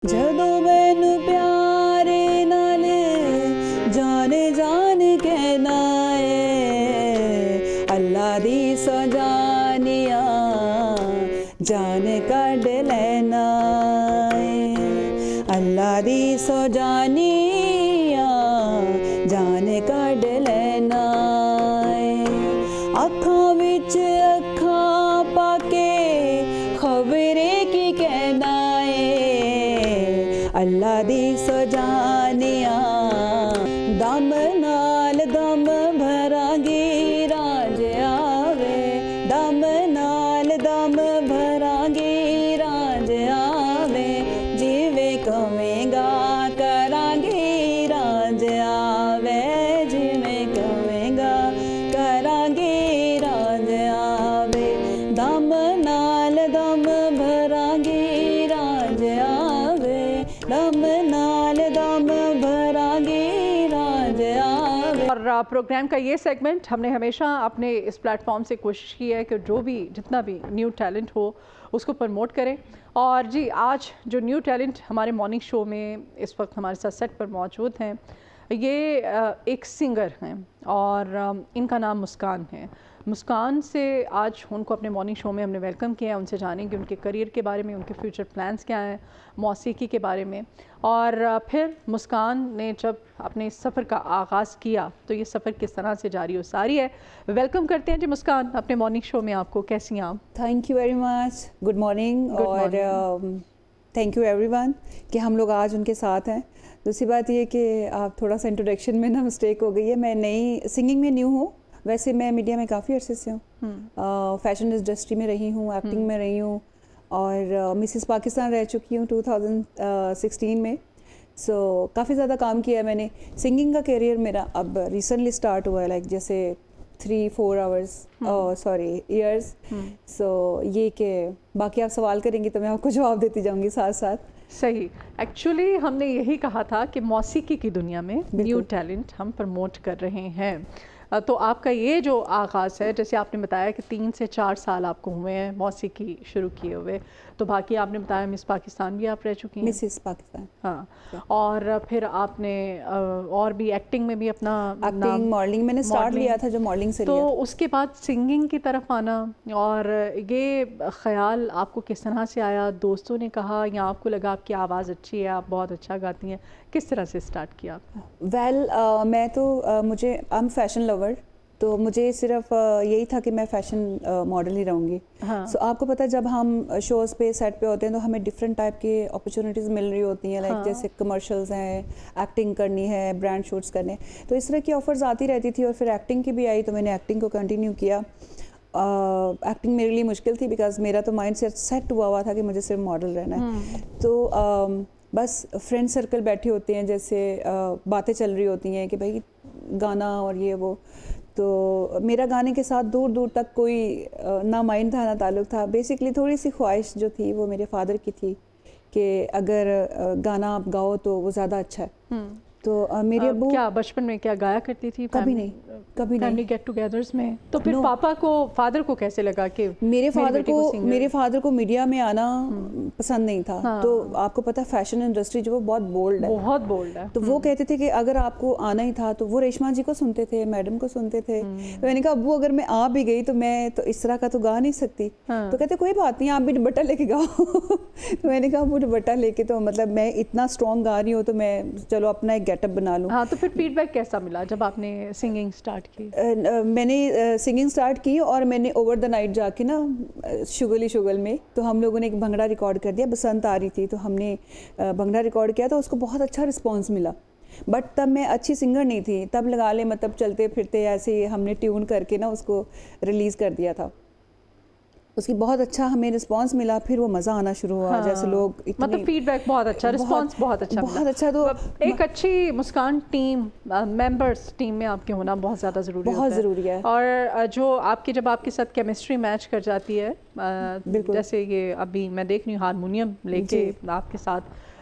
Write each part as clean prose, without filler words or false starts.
ਜਦੋਂ ਮੈਨੂੰ ਪਿਆਰੇ ਨਾਲ ਜਾਨ ਜਾਨ ਕਹਿਣਾ ਏ ਅੱਲਾ ਦੀ ਸਜਾਨੀਆਂ ਜਾਨ ਕੱਢ ਲੈਣਾ ਏ ਅੱਲਾ ਦੀ ਸਜਾਨੀਆਂ ਜਾਨ ਕੱਢ ਲੈਣਾ ਏ ਅੱਖਾਂ ਵਿੱਚ ਅੱਖਾਂ ਪਾ ਕੇ ਖਬਰੇ ਕੀ ਕਹਿਣਾ ਅੱਲਾ ਦੀ ਸਜਾਨੀਆਂ ਦਮ ਨਾਲ ਦਮ ਭਰਾਂਗੀ ਰਾਜ ਆਵੇ ਦਮ ਨਾਲ ਦਮ ਭਰਾਂਗੀ ਰਾਜ ਆਵੇ ਜਿਵੇਂ ਕਵੇਂਗਾ ਕਰਾਂਗੀ ਰਾਜ ਆਵੇ ਜਿਵੇਂ ਕਵੇਂਗਾ ਕਰਾਂਗੀ ਰਾਜ ਆਵੇ ਦਮ ਨਾਲ ਦਮ ਭਰਾਂਗੀ ਰਾਜ ਆਵੇ दम नाल दम भरांगी राज आवे। और प्रोग्राम का ये सेगमेंट हमने हमेशा अपने इस प्लेटफॉर्म से कोशिश की है कि जो भी जितना भी न्यू टैलेंट हो उसको प्रमोट करें। और जी आज जो न्यू टैलेंट हमारे मॉर्निंग शो में इस वक्त हमारे साथ सेट पर मौजूद हैं ये एक सिंगर हैं और इनका नाम मुस्कान है। मुस्कान से आज उनको अपने मॉर्निंग शो में हमने वेलकम किया है। उनसे जानेंगे उनके करियर के बारे में, उनके फ्यूचर प्लान्स क्या हैं, मौसीकी के बारे में। और फिर मुस्कान ने जब अपने सफ़र का आगाज़ किया तो ये सफ़र किस तरह से जारी और सारी है। वेलकम करते हैं जी मुस्कान अपने मॉर्निंग शो में आपको। कैसी हैं आप? Thank you very much. Good morning. और थैंक यू एवरीवन कि हम लोग आज उनके साथ हैं। दूसरी बात ये कि आप थोड़ा सा इंट्रोडक्शन में ना मिस्टेक हो गई है। मैं नई सिंगिंग में न्यू हूँ, वैसे मैं मीडिया में काफ़ी अरसे से हूँ। फैशन इंडस्ट्री में रही हूँ, एक्टिंग में रही हूँ और मिसेस पाकिस्तान रह चुकी हूँ 2016 में। सो काफ़ी ज़्यादा काम किया है मैंने। सिंगिंग का करियर मेरा अब रिसेंटली स्टार्ट हुआ है, लाइक जैसे 3-4 ईयर्स। सो ये कि बाकी आप सवाल करेंगी तो मैं आपको जवाब देती जाऊँगी साथ साथ। सही। एक्चुअली हमने यही कहा था कि मौसीकी की दुनिया में न्यू टैलेंट हम प्रमोट कर रहे हैं। तो आपका ये जो आगाज़ है, जैसे आपने बताया कि 3 से 4 साल आपको हुए हैं मौसीकी शुरू किए हुए, तो बाकी आपने बताया मिस पाकिस्तान भी आप रह चुकी हैं। मिसेस पाकिस्तान, हाँ। और फिर आपने और भी एक्टिंग में भी अपना एक्टिंग मॉडलिंग मैंने स्टार्ट लिया था, जो मॉडलिंग से तो लिया। उसके बाद सिंगिंग की तरफ आना, और ये ख़्याल आपको किस तरह से आया? दोस्तों ने कहा या आपको लगा आपकी आवाज़ अच्छी है, आप बहुत अच्छा गाती हैं? किस तरह से स्टार्ट किया आपने? वेल मैं तो मुझे आई एम फैशन लवर, तो मुझे सिर्फ यही था कि मैं फ़ैशन मॉडल ही रहूँगी। हाँ। सो आपको पता है जब हम शोज़ पे सेट पे होते हैं तो हमें डिफरेंट टाइप के अपॉर्चुनिटीज़ मिल रही होती हैं, लाइक हाँ। जैसे कमर्शियल्स हैं, एक्टिंग करनी है, ब्रांड शूट्स करने, तो इस तरह की ऑफ़र्स आती रहती थी। और फिर एक्टिंग की भी आई तो मैंने एक्टिंग को कंटिन्यू किया। एक्टिंग मेरे लिए मुश्किल थी बिकॉज मेरा तो माइंड सेट हुआ था कि मुझे सिर्फ मॉडल रहना है। तो बस फ्रेंड सर्कल बैठे होते हैं, जैसे बातें चल रही होती हैं कि भाई गाना और ये वो, तो मेरा गाने के साथ दूर दूर तक कोई ना माइंड था ना ताल्लुक़ था। बेसिकली थोड़ी सी ख्वाहिश जो थी वो मेरे फादर की थी कि अगर गाना आप गाओ तो वो ज़्यादा अच्छा है। तो मेरे अब्बू क्या बचपन में क्या गाया करती थी? कभी नहीं, कभी नहीं। फैमिली गेट टुगेदर्स में? तो फिर पापा को, फादर को कैसे लगा कि मेरे फादर को मीडिया में आना पसंद नहीं था। हाँ। तो आपको पता है फैशन इंडस्ट्री जो वो बहुत बोल्ड है, बहुत बोल्ड है। तो वो कहते थे कि अगर आपको आना ही था तो वो रेशमा जी को सुनते थे, मैडम को सुनते थे। तो मैंने कहा अब्बू अगर मैं आ भी गई तो मैं तो इस तरह का तो गा नहीं सकती। हाँ। तो कहते कोई बात नहीं, आप भी दुपट्टा लेके गाओ। तो मैंने कहा वो दुपट्टा लेके तो मतलब मैं इतना स्ट्रॉन्ग गा रही हूँ तो मैं चलो अपना एक गेटअप बना लूँ। हाँ, तो फिर फीडबैक कैसा मिला जब आपने सिंगिंग स्टार्ट की? मैंने सिंगिंग स्टार्ट की और मैंने ओवर द नाइट जाके ना शुगल में, तो हम लोगों ने एक भंगड़ा रिकॉर्ड कर दिया। बसंत आ रही थी तो हमने भंगड़ा रिकॉर्ड किया, तो उसको बहुत अच्छा रिस्पॉन्स मिला। बट तब मैं अच्छी सिंगर नहीं थी, तब लगा ले मतलब चलते फिरते ऐसे हमने ट्यून करके ना उसको रिलीज़ कर दिया था। उसकी बहुत अच्छा हमें रिस्पांस मिला, फिर वो मज़ा आना शुरू हुआ। हाँ। जैसे लोग मतलब फीडबैक बहुत अच्छा, रिस्पांस बहुत अच्छा मिला। बहुत अच्छा। तो एक अच्छी मुस्कान टीम मेंबर्स टीम में आपके होना बहुत ज़्यादा ज़रूरी बहुत ज़रूरी है। और जो आपकी जब आपके साथ केमिस्ट्री मैच कर जाती है, जैसे ये अभी मैं देख रही हूँ हारमोनियम लेके आपके साथ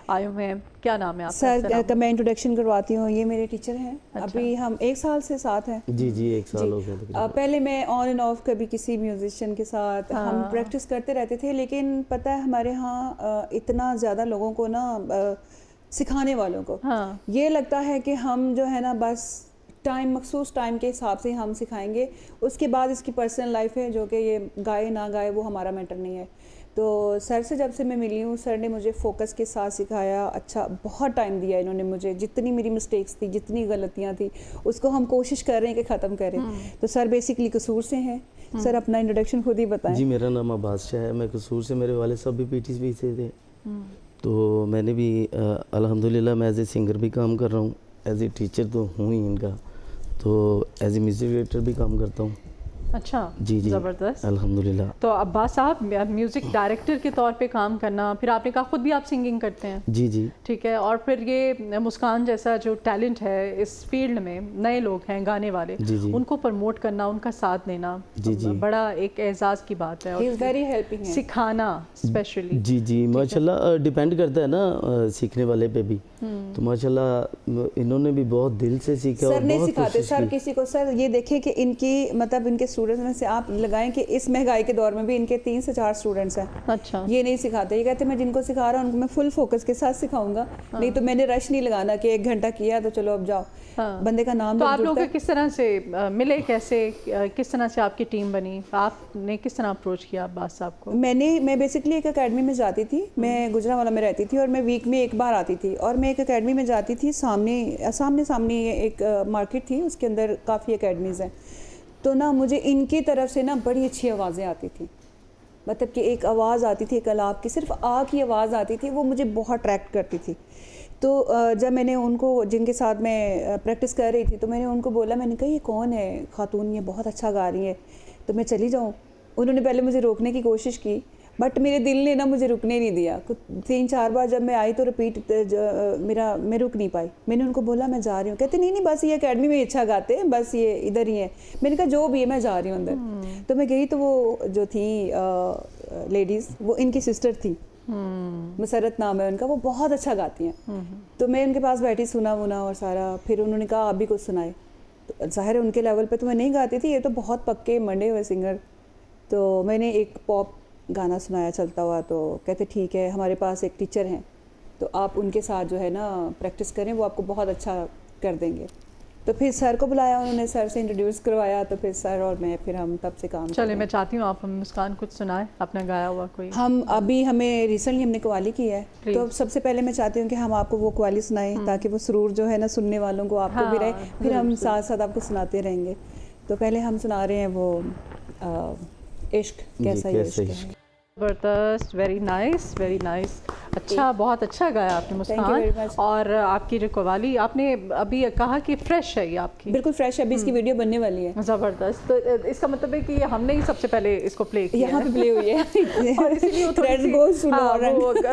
आए हुए हैं, क्या नाम है आपका? सर का मैं इंट्रोडक्शन करवाती हूँ, ये मेरे टीचर हैं। अच्छा। अभी हम 1 साल से साथ हैं। जी जी, 1 साल हो गया तकरीबन। पहले मैं ऑन एंड ऑफ कभी किसी म्यूजिशियन के साथ हम प्रैक्टिस करते रहते थे, लेकिन पता है हमारे यहाँ इतना ज़्यादा लोगों को ना सिखाने वालों को ये लगता है कि हम जो है ना बस टाइम मखसूस टाइम के हिसाब से हम सिखाएंगे, उसके बाद इसकी पर्सनल लाइफ है जो कि ये गाए ना गाए वो हमारा मैटर नहीं है। तो सर से जब से मैं मिली हूँ, सर ने मुझे फोकस के साथ सिखाया। अच्छा, बहुत टाइम दिया इन्होंने मुझे, जितनी मेरी मिस्टेक्स थी, जितनी गलतियाँ थी, उसको हम कोशिश कर रहे हैं कि ख़त्म करें। तो सर बेसिकली कसूर से हैं। सर अपना इंट्रोडक्शन खुद ही बताएं। जी, मेरा नाम अब्बास शाह है, मैं कसूर से, मेरे वाले सब भी पीटीसी से थे। तो मैंने भी अल्हम्दुलिल्लाह मैं एज ए सिंगर भी काम कर रहा हूँ, एज ए टीचर तो हूँ ही इनका, तो एज ए म्यूजिक डायरेक्टर भी काम करता हूँ। अच्छा, जी जी, ज़बरदस्त, अल्हम्दुलिल्लाह। तो अब्बास साहब म्यूज़िक डायरेक्टर के तौर पे काम करना, फिर आपने कहा खुद भी आप सिंगिंग करते हैं। जी जी, ठीक है, और फिर ये मुस्कान जैसा जो टैलेंट है इस फील्ड में, नए लोग हैं गाने वाले, जी जी, उनको प्रमोट करना, उनका साथ देना, जी जी, बड़ा एक एजाज़ की बात है। He is very helping है। सिखाना स्पेशली। जी जी, माशाल्लाह डिपेंड करता है ना सीखने वाले पे भी। तो माशाल्लाह इन्होंने भी बहुत दिल से सीखा। सर नहीं सिखाते सर किसी को। सर ये देखें कि इनकी मतलब इनके स्टूडेंट्स में से आप लगाएं कि इस महंगाई के दौर में भी इनके 3 से 4 स्टूडेंट्स हैं। अच्छा, ये नहीं सिखाते, ये कहते मैं जिनको सिखा रहा हूँ उनको मैं फुल फोकस के साथ सिखाऊंगा। नहीं तो मैंने रश नहीं लगाना कि 1 घंटा किया तो चलो अब जाओ। बंदे का नाम तो आप लोग किस तरह से मिले, कैसे, किस तरह से आपकी टीम बनी, आपने किस तरह अप्रोच किया अब्बास साहब को? मैं बेसिकली एक एकेडमी में जाती थी। मैं गुजरांवाला में रहती थी और मैं वीक में 1 बार आती थी, और मैं एक एकेडमी में जाती थी। सामने एक मार्केट थी, उसके अंदर काफ़ी एकेडमीज़ हैं। तो ना मुझे इनकी तरफ से ना बड़ी अच्छी आवाज़ें आती थी, मतलब कि एक आवाज़ आती थी, एक अलाप की, सिर्फ आ की आवाज़ आती थी, वो मुझे बहुत अट्रैक्ट करती थी। तो जब मैंने उनको, जिनके साथ मैं प्रैक्टिस कर रही थी, तो मैंने उनको बोला, मैंने कहा ये कौन है खातून, ये बहुत अच्छा गा रही है, तो मैं चली जाऊँ। उन्होंने पहले मुझे रोकने की कोशिश की, बट मेरे दिल ने ना मुझे रुकने नहीं दिया। 3-4 बार जब मैं आई तो रिपीट मैं रुक नहीं पाई। मैंने उनको बोला मैं जा रही हूँ। कहते नहीं बस ये एकेडमी में अच्छा गाते हैं, बस ये इधर ही है। मैंने कहा जो भी है मैं जा रही हूँ अंदर। तो मैं गई तो वो जो थी लेडीज़, वो इनकी सिस्टर थी, मसरत नाम है उनका, वो बहुत अच्छा गाती हैं। तो मैं उनके पास बैठी, सुना वुना और सारा। फिर उन्होंने कहा आप भी कुछ सुनाए। तो ज़ाहिर है उनके लेवल पे तो मैं नहीं गाती थी, ये तो बहुत पक्के मंडे हुए सिंगर। तो मैंने एक पॉप गाना सुनाया चलता हुआ। तो कहते ठीक है, हमारे पास एक टीचर हैं, तो आप उनके साथ जो है ना प्रैक्टिस करें, वो आपको बहुत अच्छा कर देंगे। तो फिर सर को बुलाया उन्होंने, सर से इंट्रोड्यूस करवाया। तो फिर सर और मैं, फिर हम तब से काम। चले, मैं चाहती हूँ आप मुस्कान कुछ सुनाएं अपना गाया हुआ कोई। हमें रिसेंटली हमने कव्वाली की है, तो सबसे पहले मैं चाहती हूँ कि हम आपको वो कव्वाली सुनाएं, ताकि वो सुरूर जो है ना सुनने वालों को, आपको भी रहे। फिर हम साथ साथ आपको सुनाते रहेंगे। तो पहले हम सुना रहे हैं वो इश्क कैसा ये इश्क है। ज़बरदस्त, वेरी नाइस, वेरी नाइस। अच्छा, बहुत अच्छा गाया आपने मुस्कान। और आपकी जो कव्वाली आपने अभी कहा कि फ्रेश है, ये आपकी बिल्कुल फ्रेश है, अभी इसकी वीडियो बनने वाली है। ज़बरदस्त। तो इसका मतलब है कि हमने ही सबसे पहले इसको प्ले किया, यहाँ पे प्ले हुई है। और इसीलिए वो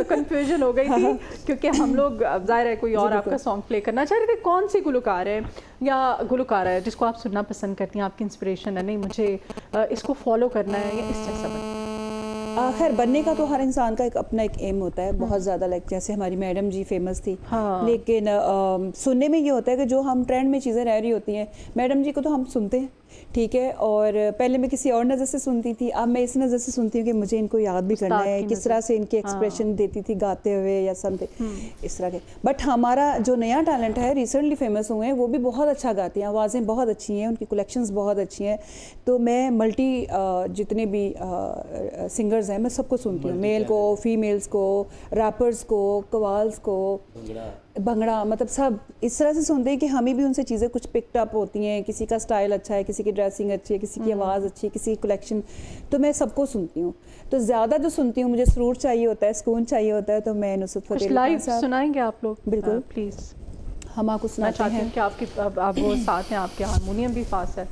कंफ्यूजन हो गई थी, क्योंकि हम लोग ज़ाहिर है कोई और आपका सॉन्ग प्ले करना चाह रहे थे। कौन सी गुलकार है या गुलकार है जिसको आप सुनना पसंद करती हैं, आपकी इंस्पिरेशन है, नहीं मुझे इसको फॉलो करना है, या इस जैसा बनना? खैर बनने का तो हर इंसान का एक अपना एक एम होता है बहुत ज़्यादा। लाइक जैसे हमारी मैडम जी फेमस थी, लेकिन सुनने में ये होता है कि जो हम ट्रेंड में चीज़ें रह रही होती हैं, मैडम जी को तो हम सुनते हैं, ठीक है। और पहले मैं किसी और नज़र से सुनती थी, अब मैं इस नज़र से सुनती हूँ कि मुझे इनको याद भी करना है, किस तरह से इनके एक्सप्रेशन देती थी गाते हुए या समथिंग इस तरह के। बट हमारा जो नया टैलेंट है, रिसेंटली फेमस हुए हैं, वो भी बहुत अच्छा गाती हैं, आवाज़ें बहुत अच्छी हैं, उनकी कलेक्शंस बहुत अच्छी हैं। तो मैं मल्टी जितने भी सिंगर्स हैं मैं सबको सुनती हूँ, मेल को, फीमेल्स को, रैपर्स को, कवाल्स को, भंगड़ा, मतलब सब इस तरह से सुनते हैं कि हमें भी उनसे चीज़ें कुछ पिकड अप होती हैं। किसी का स्टाइल अच्छा है, किसी की ड्रेसिंग अच्छी है, किसी की आवाज़ अच्छी है, किसी की कलेक्शन। तो मैं सबको सुनती हूँ। तो ज़्यादा जो सुनती हूँ, मुझे सुरूर चाहिए होता है, सुकून चाहिए होता है, तो मैं नुसरत फतेह लाइव सुनाएंगे आप लोग? बिल्कुल, प्लीज़। हम आपको सुनाते हैं कि आपकी आप वो साथ हैं, आपके हारमोनियम भी पास है,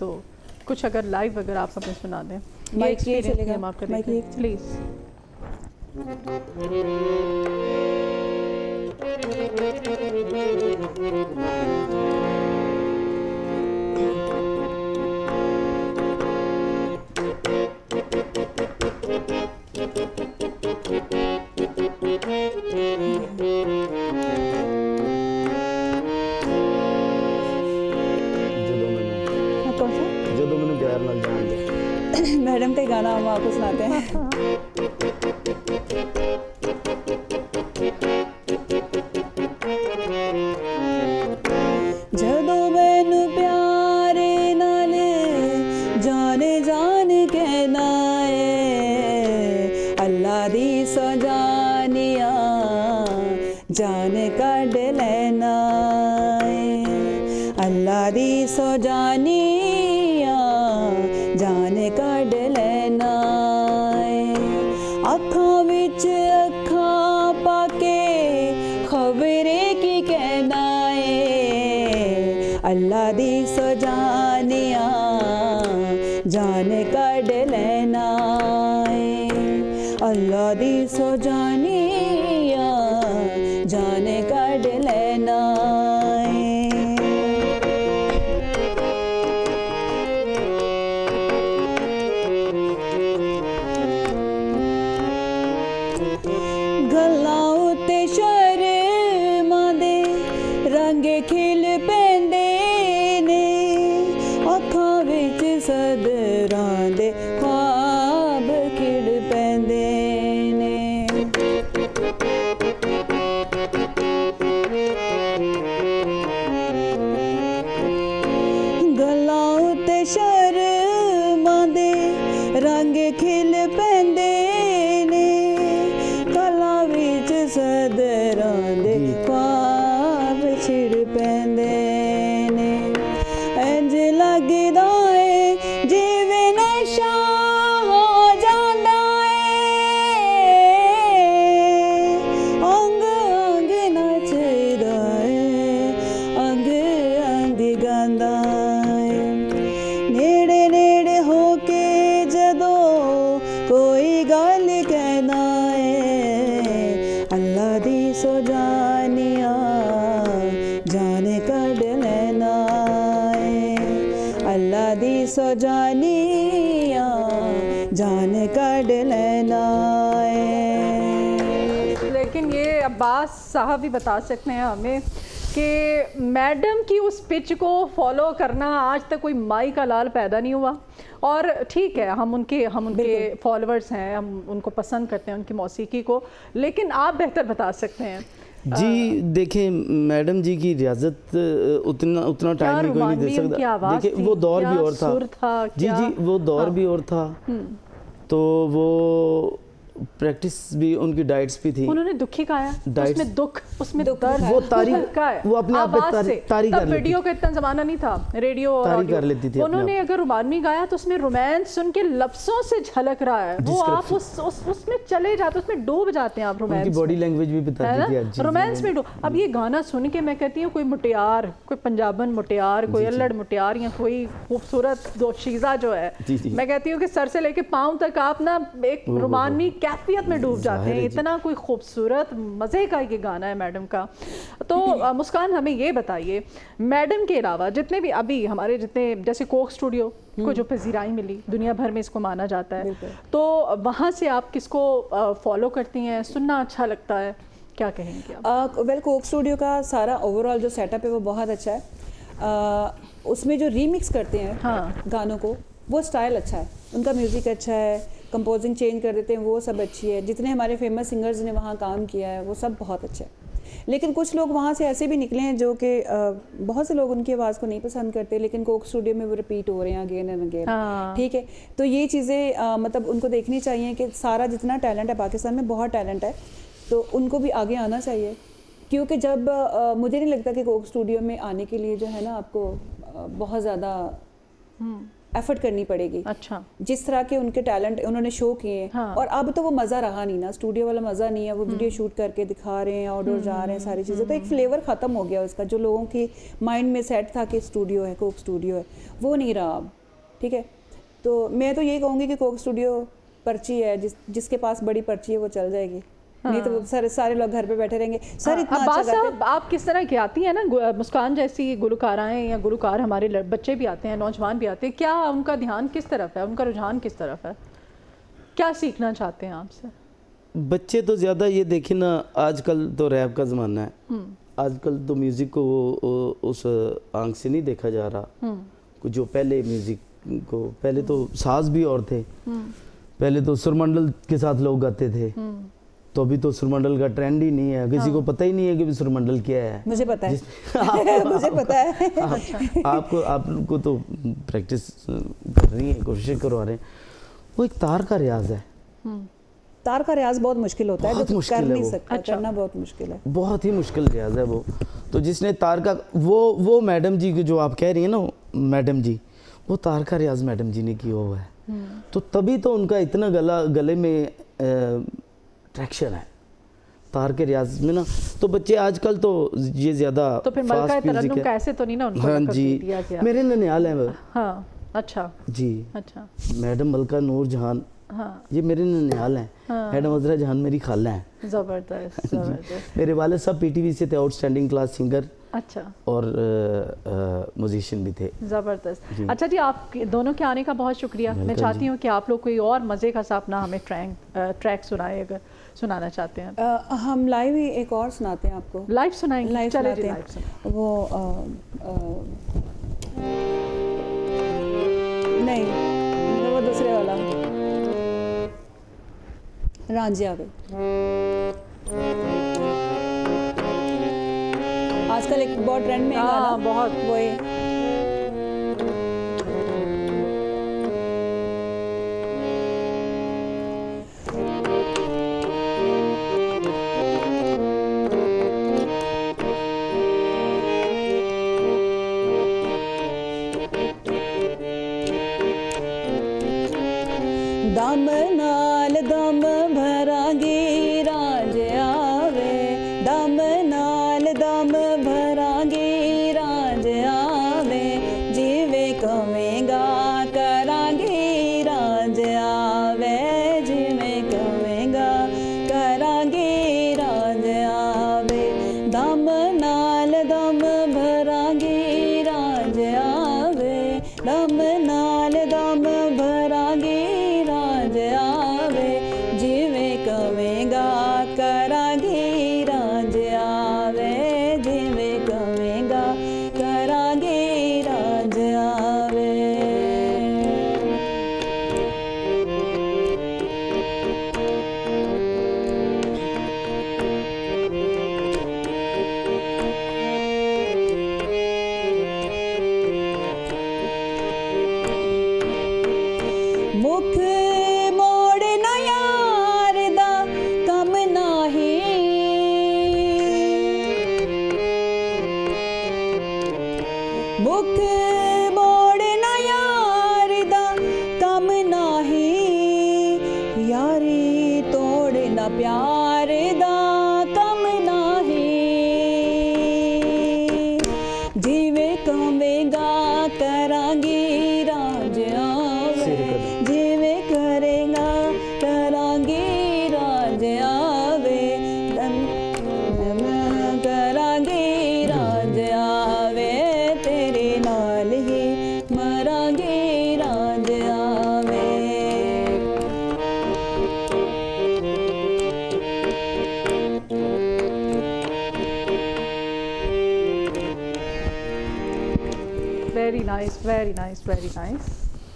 तो कुछ अगर लाइव अगर आप हमें सुना दें। माइक ये चलेगा, हम आपका माइक ये प्लीज़। ਜਦੋਂ ਮੈਨੂੰ हाँ, कौन सा? ਜਦੋਂ ਮੈਨੂੰ ਪਿਆਰ ਨਾਲ ਜਾਣਦੇ। मैडम का ही गाना हम आपको सुनाते हैं। ਜਦੋਂ ਮੈਨੂੰ ਪਿਆਰੇ ਨਾਲ ਜਾਣੇ ਜਾਣ ਕਹਿਣਾ ਏ ਅੱਲਾ ਦੀ ਸਜਾਨੀਆਂ ਜਾਨ ਕੱਢ ਲੈਣਾ ਏ ਅੱਲਾ ਦੀ ਸਜਾਨੀਆਂ ਜਾਨ ਕੱਢ ਲੈਣਾ ਏ ਅੱਖਾਂ ਵਿੱਚ ਅੱਖਾਂ ਪਾ ਕੇ ਖਬਰੇ ਕੀ ਕਹਿਣਾ ਏ ਅੱਲਾ ਦੀ ਸਜਾਨੀਆਂ ਜਾਨ ਕੱਢ ਲੈਣਾ ਏ ਅੱਲਾ ਦੀ ਸਜਾਨੀਆਂ ਜਾਨ ਕੱਢ ਲੈਣਾ ਏ ਗੱਲਾਂ ਉੱਤੇ ਸ਼ਰਮਾਂ ਦੇ ਰੰਗ ਖਿਲ ਪੈਂਦੇ ਨੇ ਅੱਖਾਂ ਵਿੱਚ ਸਦਰਾਂ ਦੇ ਖ਼ਵਾਬ ਖਿੜ ਪੈਂਦੇ ਨੇ ਗੱਲਾਂ ਉੱਤੇ ਸ਼ਰਮਾਂ ਦੇ ਰੰਗ ਖਿਲ ਪੈਂਦੇ ਨੇ ਕਲਾਂ ਵਿੱਚ ਸਦਰਾਂ ਦੇ ਖ਼ਵਾਬ ਛਿੜ ਪੈਂਦੇ ਨੇ ਇੰਝ ਲੱਗਦਾ ਏ ਜਿਵੇਂ ਨਸ਼ਾ ਹੋ ਜਾਂਦਾ ਏ ਅੰਗ ਅੰਗ ਨੱਚਦਾ ਏ ਅੰਗ ਅੰਗ ਗਾਉਂਦਾ ਏ ਨੇੜੇ ਨੇੜੇ ਹੋ ਕੇ ਜਦੋਂ ਕੋਈ ਗੱਲ ਕਹਿਣਾ ਏ ਅੱਲਾ ਦੀ ਸਜਾਨੀਆਂ ਜਾਨ ਕੱਢ ਲੈਣਾ ਏ ਅੱਲਾ ਦੀ ਸਜਾਨੀਆਂ ਜਾਨ ਕੱਢ ਲੈਣਾ ਏ लेकिन ये अब्बास साहब भी बता सकते हैं हमें कि मैडम की उस पिच को फॉलो करना आज तक कोई माई का लाल पैदा नहीं हुआ। और ठीक है, हम उनके फॉलोअर्स हैं, हम उनको पसंद करते हैं उनकी मौसीकी को, लेकिन आप बेहतर बता सकते हैं। जी देखें, मैडम जी की रियाजत उतना टाइम भी कोई नहीं दे सकता। देखिए वो दौर भी और था। जी जी, वो दौर भी और था। तो वो प्रैक्टिस भी, उनकी डाइट्स भी थी। उन्होंने दुखी गाया, उसमें दुख, उसमें दर्द, वो तारी का है, वो अपने आप पे तारी कर लेती। वीडियो का इतना जमाना नहीं था, रेडियो और तारी ऑडियो कर लेती थी। उन्होंने अगर रोमानी गाया तो उसमें रोमांस सुन के लफ्जों से झलक रहा है, वो आप उसमें चले जाते, उसमें डूब जाते हैं आप रोमांस। उनकी बॉडी लैंग्वेज भी बताती थी रोमांस में डूब। अब ये गाना सुन के मैं कहती हूँ कोई मुटियार, कोई पंजाबन मुटियार, कोई अल्लड़ मुटियार या कोई खूबसूरत दोशीज़ा जो है, मैं कहती हूँ कि सर से लेके पाँव तक आप ना एक रोमानी कैफियत में डूब जाते हैं। इतना कोई खूबसूरत मज़े का ये गाना है मैडम का। तो मुस्कान, हमें ये बताइए, मैडम के अलावा जितने भी अभी हमारे जितने जैसे कोक स्टूडियो को जो पजीराई मिली, दुनिया भर में इसको माना जाता है, तो वहाँ से आप किसको फॉलो करती हैं, सुनना अच्छा लगता है, क्या कहेंगे आप? वेल, कोक स्टूडियो का सारा ओवरऑल जो सेटअप है वो बहुत अच्छा है। उसमें जो रीमिक्स करते हैं गानों को, वो स्टाइल अच्छा है, उनका म्यूज़िक अच्छा है, कंपोजिंग चेंज कर देते हैं, वो सब अच्छी है। जितने हमारे फेमस सिंगर्स ने वहाँ काम किया है वो सब बहुत अच्छा है। लेकिन कुछ लोग वहाँ से ऐसे भी निकले हैं जो कि बहुत से लोग उनकी आवाज़ को नहीं पसंद करते, लेकिन कोक स्टूडियो में वो रिपीट हो रहे हैं अगेन एंड अगेन। ठीक है, तो ये चीज़ें मतलब उनको देखनी चाहिए कि सारा जितना टैलेंट है पाकिस्तान में, बहुत टैलेंट है, तो उनको भी आगे आना चाहिए। क्योंकि जब मुझे नहीं लगता कि कोक स्टूडियो में आने के लिए जो है ना आपको बहुत ज़्यादा एफर्ट करनी पड़ेगी। अच्छा, जिस तरह के उनके टैलेंट उन्होंने शो किए, और अब तो वो मज़ा रहा नहीं ना, स्टूडियो वाला मज़ा नहीं है। वो वीडियो शूट करके दिखा रहे हैं, आउटडोर जा रहे हैं, सारी चीज़ें, तो एक फ्लेवर ख़त्म हो गया उसका, जो लोगों की माइंड में सेट था कि स्टूडियो है, कोक स्टूडियो है, वो नहीं रहा अब। ठीक है, तो मैं तो यही कहूँगी कि कोक स्टूडियो पर्ची है, जिसके पास बड़ी पर्ची है वो चल जाएगी। नहीं तो सारे लोग घर पे बैठे रहेंगे। सर इतना अच्छा गाते हैं। आप किस तरह की आती हैं ना, मुस्कान जैसी गुलकाराएं या गुलकार, हमारे बच्चे भी आते हैं, नौजवान भी आते हैं, क्या उनका ध्यान किस तरफ है, उनका रुझान किस तरफ है, क्या सीखना चाहते हैं आपसे? बच्चे तो ज़्यादा ये देखे ना, आजकल तो रैप का ज़माना है, आजकल तो म्यूज़िक को उस आंख से नहीं देखा जा रहा। जो पहले म्यूज़िक को, पहले तो साज भी और थे, पहले तो सुरमंडल के साथ लोग गाते थे, तो अभी तो सुरमंडल का ट्रेंड ही नहीं है, किसी को पता ही नहीं है कि सुरमंडल क्या है। मुझे पता है मुझे पता है। आपको तो प्रैक्टिस कर रही है, कोशिश करवा रहे हैं। वो एक तार का रियाज है, तार का रियाज बहुत मुश्किल होता है, बहुत जो मुश्किल कर है नहीं वो। सकता, करना बहुत मुश्किल है। बहुत ही मुश्किल रियाज है वो। तो जिसने तार का, वो मैडम जी जो आप कह रही हैं ना, मैडम जी, वो तार का रियाज मैडम जी ने किया हुआ है, तो तभी तो उनका इतना गले में ट्रैक्शन है तार के रियाज में ना। तो बच्चे आजकल तो ये ज़्यादा तो फिर मलका तरन्नुम का ऐसे तो नहीं ना उनको हाँ लक़ब जी, दिया गया? मेरे ननिहाल हैं वो। हाँ, अच्छा जी, अच्छा, मैडम मलका नूर जहान, हाँ, ये मेरे ननिहाल हैं। मैडम अजरा जहान मेरी खाला हैं। ज़बरदस्त ज़बरदस्त। मेरे वाले सब पीटीवी से थे, आउटस्टैंडिंग क्लास सिंगर अच्छा, और म्यूजिशियन भी थे। ज़बरदस्त। अच्छा जी, आप दोनों के आने का बहुत शुक्रिया। मैं चाहती हूँ कि आप लोग कोई और मज़े का सा अपना हमें ट्रैक सुनाए, अगर सुनाना चाहते हैं। हम लाइव ही एक और सुनाते हैं आपको। लाइव सुनाएंगे? लाइव चले जी, सुनाते लाइव सुनाएं। हैं वो नहीं, वो दूसरे वाला रांझिया पे। आजकल एक बहुत ट्रेंड में है गाना, हाँ, बहुत। वही दम नाल दम भरांगी राज आवे, दम नाल दम भरांगी राज आवे, जीवे कवेंगा करांगी राज आवे, जीवे कवेंगा करांगी राज आवे, दम नाल दम भरांगी राज आवे, दम नाल दम भरांगी राज आवे, जिवे कवेंगा करांगी राज आवे, जिवे कवेंगा करांगी राज आवे। मुख मोड़ न यार दा कम नाही, मुख मोड़ न यार दा कम नाही, यारी तोड़ न प्यार दा कम नाही, जीवे कवेंगा करांगी राज आवे, जिवे करेगा करांगी राज आवे, करांगी राज आवे, तेरे नाल ही मरांगी राज आवे। Very nice, very nice, very nice.